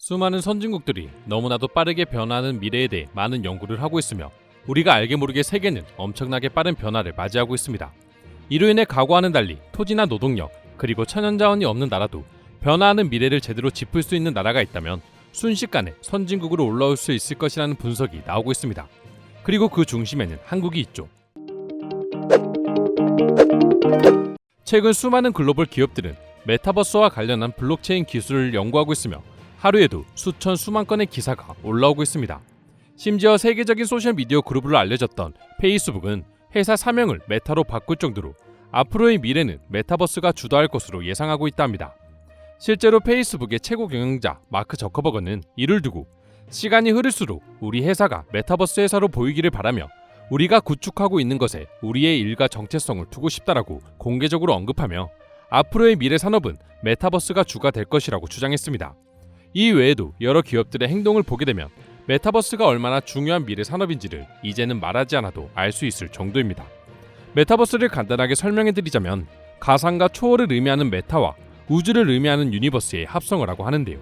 수많은 선진국들이 너무나도 빠르게 변화하는 미래에 대해 많은 연구를 하고 있으며 우리가 알게 모르게 세계는 엄청나게 빠른 변화를 맞이하고 있습니다. 이로 인해 과거와는 달리 토지나 노동력 그리고 천연자원이 없는 나라도 변화하는 미래를 제대로 짚을 수 있는 나라가 있다면 순식간에 선진국으로 올라올 수 있을 것이라는 분석이 나오고 있습니다. 그리고 그 중심에는 한국이 있죠. 최근 수많은 글로벌 기업들은 메타버스와 관련한 블록체인 기술을 연구하고 있으며 하루에도 수천 수만 건의 기사가 올라오고 있습니다. 심지어 세계적인 소셜미디어 그룹으로 알려졌던 페이스북은 회사 사명을 메타로 바꿀 정도로 앞으로의 미래는 메타버스가 주도할 것으로 예상하고 있답니다. 실제로 페이스북의 최고 경영자 마크 저커버그는 이를 두고 시간이 흐를수록 우리 회사가 메타버스 회사로 보이기를 바라며 우리가 구축하고 있는 것에 우리의 일과 정체성을 두고 싶다라고 공개적으로 언급하며 앞으로의 미래 산업은 메타버스가 주가 될 것이라고 주장했습니다. 이 외에도 여러 기업들의 행동을 보게 되면 메타버스가 얼마나 중요한 미래 산업인지를 이제는 말하지 않아도 알 수 있을 정도입니다. 메타버스를 간단하게 설명해드리자면 가상과 초월을 의미하는 메타와 우주를 의미하는 유니버스의 합성어라고 하는데요.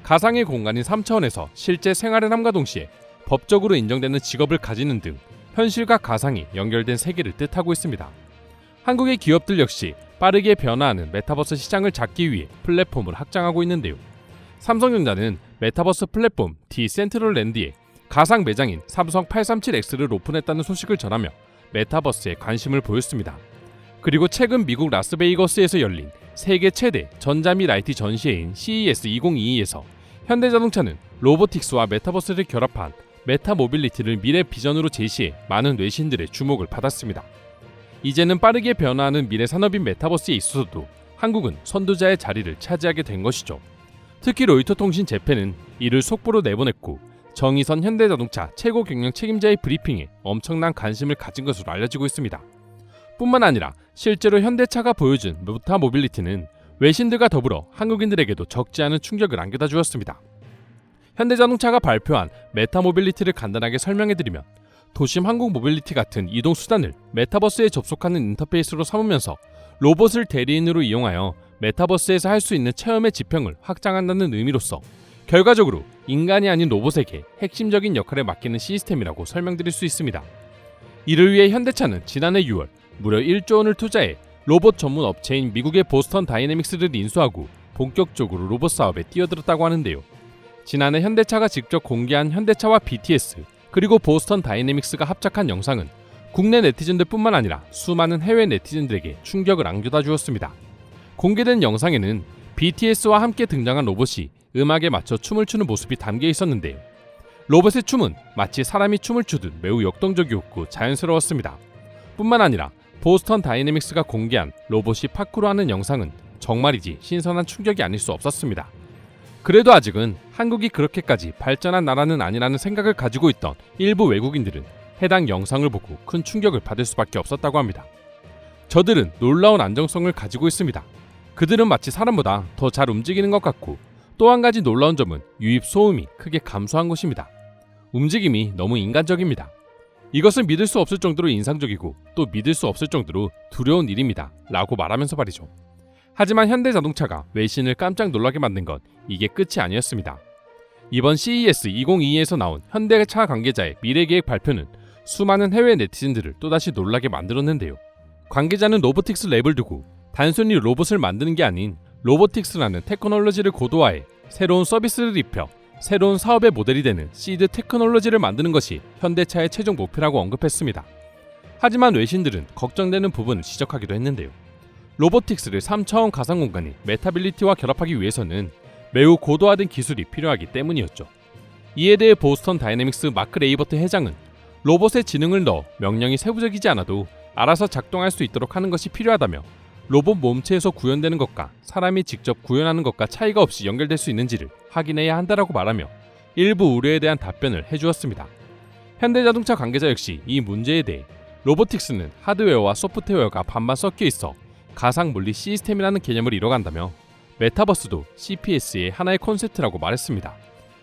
가상의 공간인 3차원에서 실제 생활을 함과 동시에 법적으로 인정되는 직업을 가지는 등 현실과 가상이 연결된 세계를 뜻하고 있습니다. 한국의 기업들 역시 빠르게 변화하는 메타버스 시장을 잡기 위해 플랫폼을 확장하고 있는데요. 삼성전자는 메타버스 플랫폼 디센트럴랜드에 가상 매장인 삼성 837X를 오픈했다는 소식을 전하며 메타버스에 관심을 보였습니다. 그리고 최근 미국 라스베이거스에서 열린 세계 최대 전자 및 IT 전시회인 CES 2022에서 현대자동차는 로보틱스와 메타버스를 결합한 메타 모빌리티를 미래 비전으로 제시해 많은 뇌신들의 주목을 받았습니다. 이제는 빠르게 변화하는 미래 산업인 메타버스에 있어서도 한국은 선두자의 자리를 차지하게 된 것이죠. 특히 로이터 통신 재팬은 이를 속보로 내보냈고 정의선 현대자동차 최고 경영 책임자의 브리핑에 엄청난 관심을 가진 것으로 알려지고 있습니다. 뿐만 아니라 실제로 현대차가 보여준 메타 모빌리티는 외신들과 더불어 한국인들에게도 적지 않은 충격을 안겨다 주었습니다. 현대자동차가 발표한 메타 모빌리티를 간단하게 설명해드리면 도심 항공 모빌리티 같은 이동 수단을 메타버스에 접속하는 인터페이스로 삼으면서 로봇을 대리인으로 이용하여 메타버스에서 할 수 있는 체험의 지평을 확장한다는 의미로서 결과적으로 인간이 아닌 로봇에게 핵심적인 역할을 맡기는 시스템이라고 설명드릴 수 있습니다. 이를 위해 현대차는 지난해 6월 무려 1조 원을 투자해 로봇 전문 업체인 미국의 보스턴 다이내믹스를 인수하고 본격적으로 로봇 사업에 뛰어들었다고 하는데요. 지난해 현대차가 직접 공개한 현대차와 BTS 그리고 보스턴 다이내믹스가 합작한 영상은 국내 네티즌들 뿐만 아니라 수많은 해외 네티즌들에게 충격을 안겨다 주었습니다. 공개된 영상에는 BTS와 함께 등장한 로봇이 음악에 맞춰 춤을 추는 모습이 담겨 있었는데요. 로봇의 춤은 마치 사람이 춤을 추듯 매우 역동적이었고 자연스러웠습니다. 뿐만 아니라 보스턴 다이내믹스가 공개한 로봇이 파쿠르하는 영상은 정말이지 신선한 충격이 아닐 수 없었습니다. 그래도 아직은 한국이 그렇게까지 발전한 나라는 아니라는 생각을 가지고 있던 일부 외국인들은 해당 영상을 보고 큰 충격을 받을 수밖에 없었다고 합니다. 저들은 놀라운 안정성을 가지고 있습니다. 그들은 마치 사람보다 더 잘 움직이는 것 같고 또 한 가지 놀라운 점은 유입 소음이 크게 감소한 것입니다. 움직임이 너무 인간적입니다. 이것은 믿을 수 없을 정도로 인상적이고 또 믿을 수 없을 정도로 두려운 일입니다. 라고 말하면서 말이죠. 하지만 현대자동차가 외신을 깜짝 놀라게 만든 건 이게 끝이 아니었습니다. 이번 CES 2022에서 나온 현대차 관계자의 미래계획 발표는 수많은 해외 네티즌들을 또다시 놀라게 만들었는데요. 관계자는 로보틱스 랩을 두고 단순히 로봇을 만드는 게 아닌 로보틱스라는 테크놀로지를 고도화해 새로운 서비스를 입혀 새로운 사업의 모델이 되는 시드 테크놀로지를 만드는 것이 현대차의 최종 목표라고 언급했습니다. 하지만 외신들은 걱정되는 부분을 지적하기도 했는데요. 로보틱스를 3차원 가상공간인 메타빌리티와 결합하기 위해서는 매우 고도화된 기술이 필요하기 때문이었죠. 이에 대해 보스턴 다이내믹스 마크 레이버트 회장은 로봇에 지능을 넣어 명령이 세부적이지 않아도 알아서 작동할 수 있도록 하는 것이 필요하다며 로봇 몸체에서 구현되는 것과 사람이 직접 구현하는 것과 차이가 없이 연결될 수 있는지를 확인해야 한다라고 말하며 일부 우려에 대한 답변을 해주었습니다. 현대자동차 관계자 역시 이 문제에 대해 로보틱스는 하드웨어와 소프트웨어가 반반 섞여 있어 가상 물리 시스템이라는 개념을 이뤄간다며 메타버스도 CPS의 하나의 콘셉트라고 말했습니다.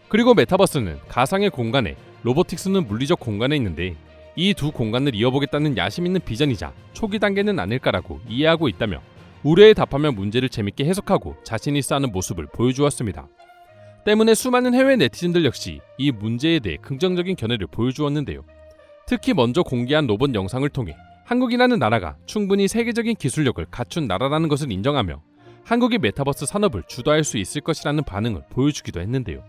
그리고 메타버스는 가상의 공간에 로보틱스는 물리적 공간에 있는데 이 두 공간을 이어보겠다는 야심 있는 비전이자 초기 단계는 아닐까라고 이해하고 있다며 우려에 답하며 문제를 재밌게 해석하고 자신 있어 하는 모습을 보여주었습니다. 때문에 수많은 해외 네티즌들 역시 이 문제에 대해 긍정적인 견해를 보여주었는데요. 특히 먼저 공개한 로봇 영상을 통해 한국이라는 나라가 충분히 세계적인 기술력을 갖춘 나라라는 것을 인정하며 한국이 메타버스 산업을 주도할 수 있을 것이라는 반응을 보여주기도 했는데요.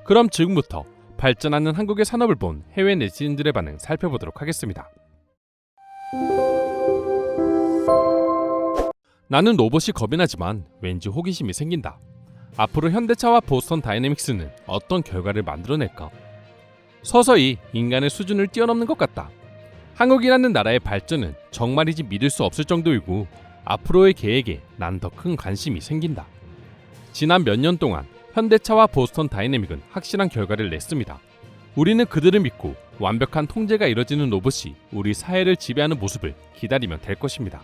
그럼 지금부터 발전하는 한국의 산업을 본 해외 네티즌들의 반응 살펴보도록 하겠습니다. 나는 로봇이 겁이 나지만 왠지 호기심이 생긴다. 앞으로 현대차와 보스턴 다이내믹스는 어떤 결과를 만들어낼까? 서서히 인간의 수준을 뛰어넘는 것 같다. 한국이라는 나라의 발전은 정말이지 믿을 수 없을 정도이고 앞으로의 계획에 난 더 큰 관심이 생긴다. 지난 몇 년 동안 현대차와 보스턴 다이내믹은 확실한 결과를 냈습니다. 우리는 그들을 믿고 완벽한 통제가 이뤄지는 로봇이 우리 사회를 지배하는 모습을 기다리면 될 것입니다.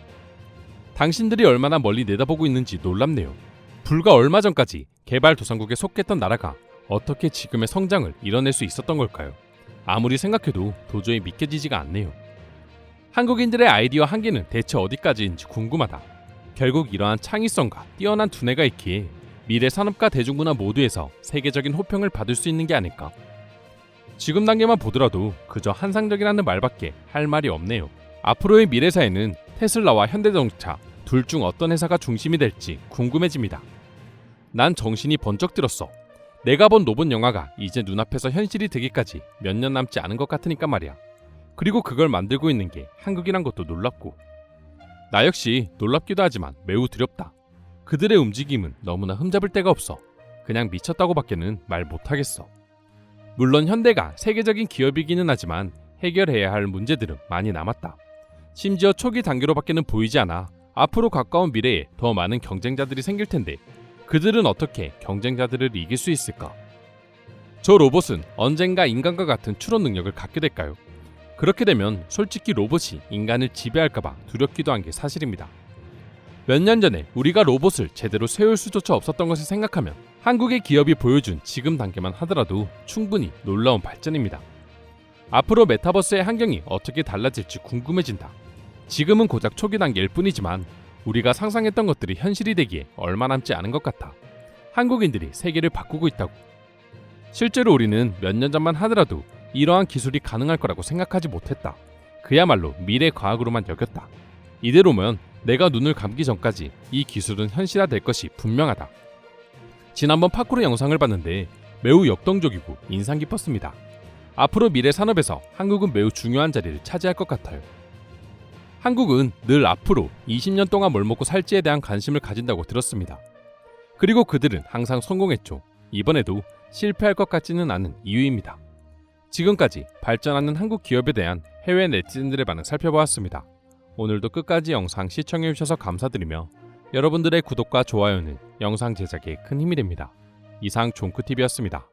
당신들이 얼마나 멀리 내다보고 있는지 놀랍네요. 불과 얼마 전까지 개발도상국에 속했던 나라가 어떻게 지금의 성장을 이뤄낼 수 있었던 걸까요? 아무리 생각해도 도저히 믿겨지지가 않네요. 한국인들의 아이디어 한계는 대체 어디까지인지 궁금하다. 결국 이러한 창의성과 뛰어난 두뇌가 있기에 미래 산업과 대중문화 모두에서 세계적인 호평을 받을 수 있는 게 아닐까? 지금 단계만 보더라도 그저 환상적이라는 말밖에 할 말이 없네요. 앞으로의 미래 사회는 테슬라와 현대자동차 둘 중 어떤 회사가 중심이 될지 궁금해집니다. 난 정신이 번쩍 들었어. 내가 본 로봇 영화가 이제 눈앞에서 현실이 되기까지 몇 년 남지 않은 것 같으니까 말이야. 그리고 그걸 만들고 있는 게 한국이란 것도 놀랍고 나 역시 놀랍기도 하지만 매우 두렵다. 그들의 움직임은 너무나 흠잡을 데가 없어. 그냥 미쳤다고 밖에는 말 못하겠어. 물론 현대가 세계적인 기업이기는 하지만 해결해야 할 문제들은 많이 남았다. 심지어 초기 단계로밖에는 보이지 않아 앞으로 가까운 미래에 더 많은 경쟁자들이 생길 텐데 그들은 어떻게 경쟁자들을 이길 수 있을까? 저 로봇은 언젠가 인간과 같은 추론 능력을 갖게 될까요? 그렇게 되면 솔직히 로봇이 인간을 지배할까봐 두렵기도 한 게 사실입니다. 몇 년 전에 우리가 로봇을 제대로 세울 수조차 없었던 것을 생각하면 한국의 기업이 보여준 지금 단계만 하더라도 충분히 놀라운 발전입니다. 앞으로 메타버스의 환경이 어떻게 달라질지 궁금해진다. 지금은 고작 초기 단계일 뿐이지만 우리가 상상했던 것들이 현실이 되기에 얼마 남지 않은 것 같아. 한국인들이 세계를 바꾸고 있다고. 실제로 우리는 몇 년 전만 하더라도 이러한 기술이 가능할 거라고 생각하지 못했다. 그야말로 미래 과학으로만 여겼다. 이대로면 내가 눈을 감기 전까지 이 기술은 현실화될 것이 분명하다. 지난번 파쿠르 영상을 봤는데 매우 역동적이고 인상 깊었습니다. 앞으로 미래 산업에서 한국은 매우 중요한 자리를 차지할 것 같아요. 한국은 늘 앞으로 20년 동안 뭘 먹고 살지에 대한 관심을 가진다고 들었습니다. 그리고 그들은 항상 성공했죠. 이번에도 실패할 것 같지는 않은 이유입니다. 지금까지 발전하는 한국 기업에 대한 해외 네티즌들의 반응 살펴보았습니다. 오늘도 끝까지 영상 시청해주셔서 감사드리며 여러분들의 구독과 좋아요는 영상 제작에 큰 힘이 됩니다. 이상 종크TV였습니다.